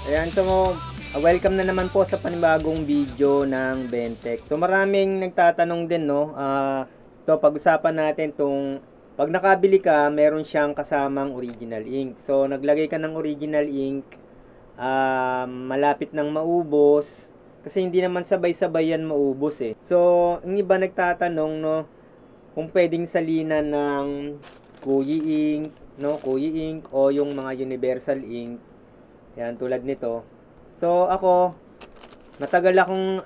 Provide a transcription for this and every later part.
Ayan, so welcome na naman po sa panibagong video ng Bentech. So maraming nagtatanong din, no? Pag-usapan natin tong pag nakabili ka, meron siyang kasamang original ink. So naglagay ka ng original ink, malapit nang maubos kasi hindi naman sabay-sabay yan maubos eh. So, yung iba nagtatanong, no, kung pwedeng salinan ng Kuyi ink, no, Kuyi ink o yung mga universal ink. Yan, tulad nito. So, ako, matagal akong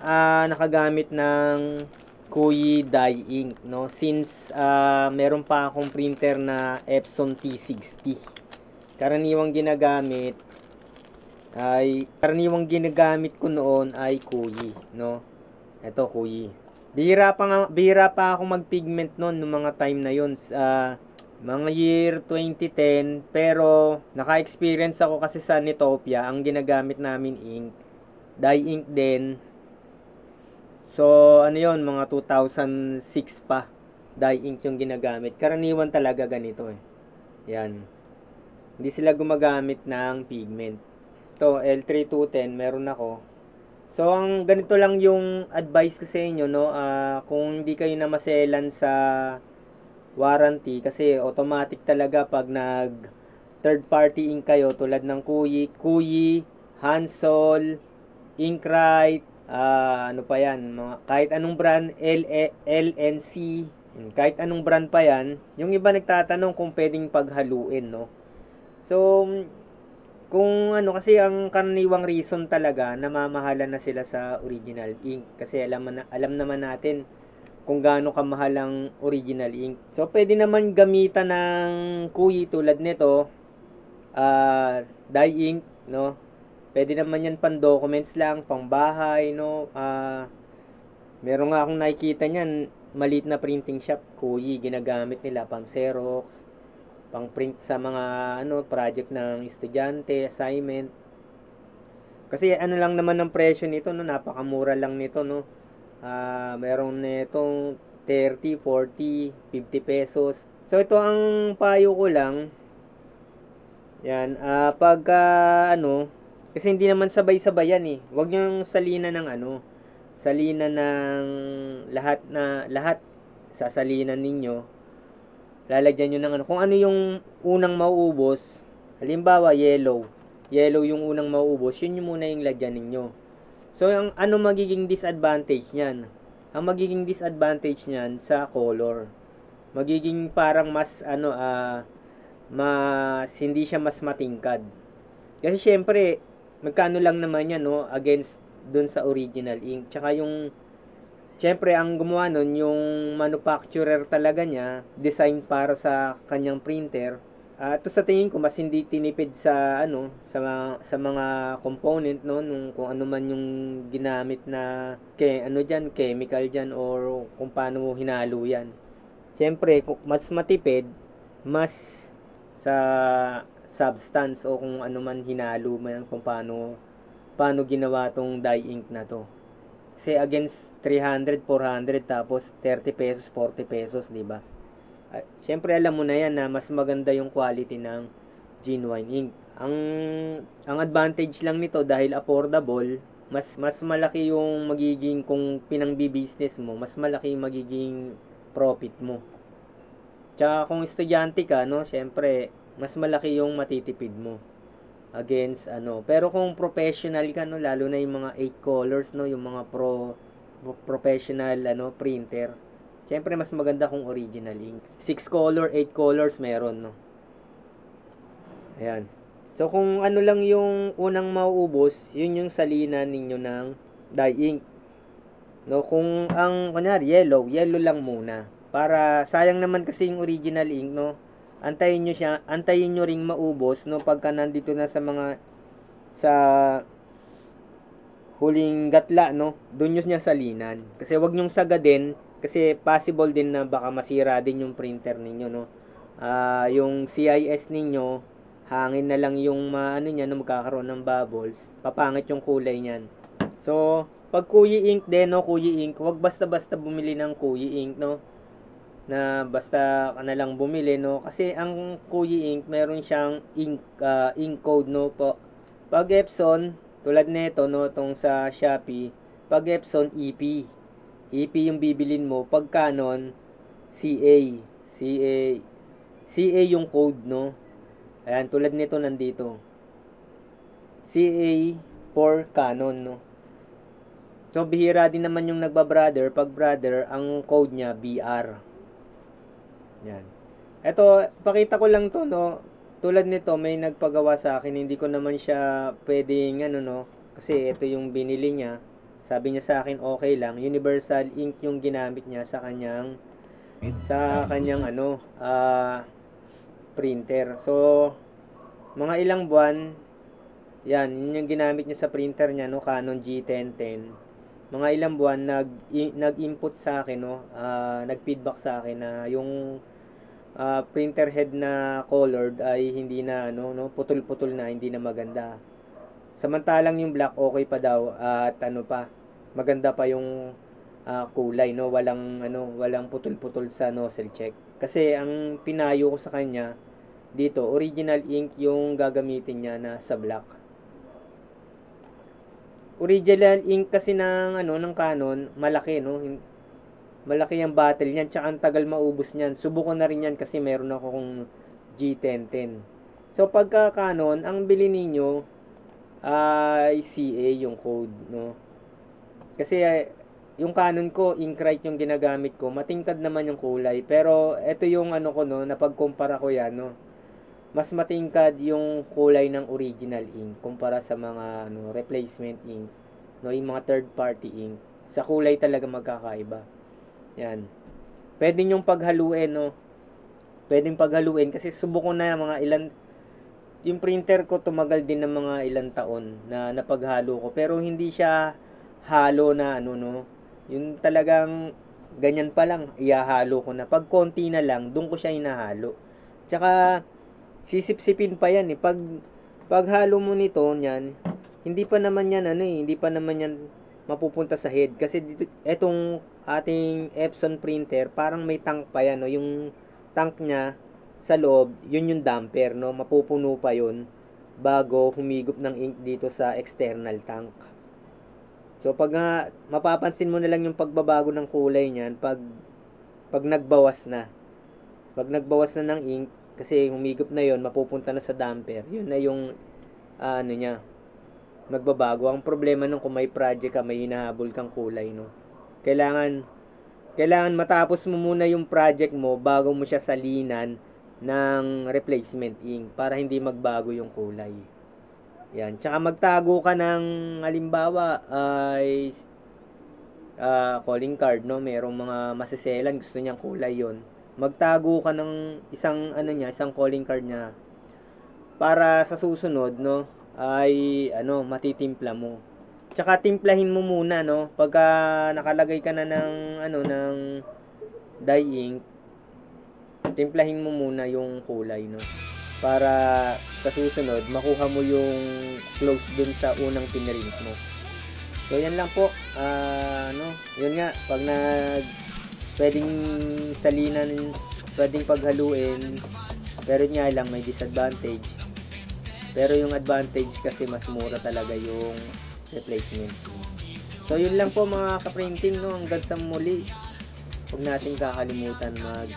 nakagamit ng Koei dye ink, no? Since meron pa akong printer na Epson T60. Karaniwang ginagamit ko noon ay Koei, no? Ito, Koei. Bihira pa ako mag-pigment noon nung mga time na yun. Mga year 2010, pero naka-experience ako kasi sa Nitopia, ang ginagamit namin ink, dye ink din. So, ano yon, mga 2006 pa, dye ink yung ginagamit. Karaniwan talaga ganito eh. Yan. Hindi sila gumagamit ng pigment. Ito, L3210, meron ako. So, ang ganito lang yung advice ko sa inyo, no? Kung hindi kayo na maselan sa warranty, kasi automatic talaga pag nag third party ink kayo tulad ng Kuyi, Hansol, Inkrite, ano pa yan, kahit anong brand, LNC, kahit anong brand pa yan. Yung iba nagtatanong kung pwedeng paghaluin, no? So, kung ano, kasi ang karaniwang reason talaga, namamahala na sila sa original ink kasi alam naman natin kung gaano kamahal ang original ink. So, pwede naman gamitan ng Kuyi tulad nito, dye ink, no? Pwede naman yan pang documents lang, pang bahay, no? Meron nga akong nakikita niyan, maliit na printing shop, Kuyi, ginagamit nila pang Xerox, pang print sa mga project ng estudyante, assignment. Kasi ano lang naman ang presyo nito, no? Napakamura lang nito, no? Meron nitong 30, 40, 50 pesos. So ito ang payo ko lang. Yan, kasi hindi naman sabay-sabay yan eh. Huwag niyo salinan ng salinan ng lahat sasalinan ninyo. Lalagyan niyo ng kung ano yung unang mauubos. Halimbawa, yellow. Yellow yung unang mauubos, yun yung muna yung lagyan ninyo. So, ang ano magiging disadvantage niyan? Ang magiging disadvantage niyan sa color. Magiging parang mas hindi siya mas matingkad. Kasi syempre, magkano lang naman yan, no, against dun sa original ink. Tsaka yung syempre, ang gumawa nun, yung manufacturer talaga niya, design para sa kanyang printer. Ito sa tingin ko mas hindi tinipid sa sa mga component, no, nung kung ano man yung ginamit na chemical diyan or kung paano hinalo yan. Siyempre, mas matipid mas sa substance o kung ano man hinalo man kung paano ginawa tong dye ink na to. Kasi against 300, 400 tapos 30 pesos, 40 pesos, 'di ba? Siyempre alam mo na yan na mas maganda yung quality ng genuine ink. Ang advantage lang nito dahil affordable, mas malaki yung magiging kung pinangbi-business mo, mas malaki yung magiging profit mo. Tsaka kung estudyante ka, no, siyempre mas malaki yung matitipid mo against Pero kung professional ka, no, lalo na yung mga 8 colors, no, yung mga professional printer, siyempre mas maganda kung original ink. 6 color, 8 colors meron, no. Ayan. So kung ano lang yung unang mauubos, yun yung salinan ninyo ng dye ink. No, kung ang kunyari yellow lang muna. Para sayang naman kasi yung original ink, no. Antayin nyo ring maubos, no, pagka nandito na sa huling gatla, no, doon nyo niya salinan. Kasi wag nyong sagadin, kasi possible din na baka masira din yung printer ninyo, no. Yung CIS ninyo, hangin na lang yung niya, no, magkakaroon ng bubbles, papangit yung kulay niyan. So, pag Kuyi ink din, no, Kuyi ink, wag basta-basta bumili ng Kuyi ink, no, na basta ka na lang bumili, no, kasi ang Kuyi ink meron siyang ink code, no po, Pag Epson, tulad nito, no, tong sa Shopee, pag Epson, EP. EP yung bibilin mo. Pag Canon, CA. CA. CA yung code, no. Ayan, tulad nito nandito. CA for Canon, no. So, bihira din naman yung nagba-brother. Pag brother, ang code niya, BR. Yan. Ito, pakita ko lang to, no. Tulad nito, may nagpagawa sa akin. Hindi ko naman siya pwedeng, ano, no. Kasi ito yung binili niya. Sabi niya sa akin, okay lang. Universal ink yung ginamit niya sa kanyang ano, printer. So, mga ilang buwan, yan, yun yung ginamit niya sa printer niya, no, Canon G1010. Mga ilang buwan, nag-input sa akin, no, nag-feedback sa akin na yung printer head na colored ay hindi na, ano, no, putol-putol na, hindi na maganda. Samantalang yung black, okay pa daw, at ano pa, maganda pa yung kulay, no, walang putol-putol sa nozzle check. Kasi ang pinayo ko sa kanya dito, original ink yung gagamitin niya na sa black. Original ink kasi ng ng Canon, malaki, no. Malaki ang bottle niyan, tsaka ang tagal maubos niyan. Subukan na rin yan kasi meron ako kung G1010. So pagka Canon, ang bili ninyo ay CA yung code, no. Kasi yung Canon ko, Inkrite yung ginagamit ko. Matingkad naman yung kulay. Pero ito yung ano ko, no, napagkumpara ko yan, no. Mas matingkad yung kulay ng original ink kumpara sa mga replacement ink, no, yung mga third party ink. Sa kulay talaga magkakaiba. Yan. Pwede yung paghaluin, no. Pwedeng paghaluin kasi subukan na mga ilan. Yung printer ko tumagal din ng mga ilang taon na napaghalo ko, pero hindi siya halo na no. Yung talagang ganyan pa lang, ihahalo ko na. Pag konti na lang, doon ko siya hinahalo. Tsaka sisip-sipin pa yan eh. Pag halo mo nito niyan, hindi pa naman yan hindi pa naman yan mapupunta sa head kasi dito, etong ating Epson printer, parang may tank pa yan, no. Yung tank niya sa loob, yun yung damper, no. Mapupuno pa yun bago humigop ng ink dito sa external tank. So pag mapapansin mo na lang yung pagbabago ng kulay niyan pag nagbawas na. Pag nagbawas na ng ink, kasi humigop na yon, mapupunta na sa damper. Yun na yung niya, magbabago. Ang problema nung kung may project ka, may hinahabol kang kulay, no. Kailangan matapos mo muna yung project mo bago mo siya salinan ng replacement ink para hindi magbago yung kulay. Yan. Tsaka magtago ka ng halimbawa ay calling card, no. Merong mga masiselan, gusto niyang kulay yon. Magtago ka ng isang calling card niya para sa susunod, no, ay matitimpla mo. Tsaka timplahin mo muna, no, pagka nakalagay ka na ng dye ink, timplahin mo muna yung kulay, no, para sa susunod makuha mo yung close dun sa unang pinrint mo. So yan lang po, yun nga, pag pwedeng salinan, pwedeng paghaluin, pero nga lang may disadvantage. Pero yung advantage kasi mas mura talaga yung replacement. So yun lang po mga ka-printing, no. Hanggang sa muli, huwag nating kakalimutan mag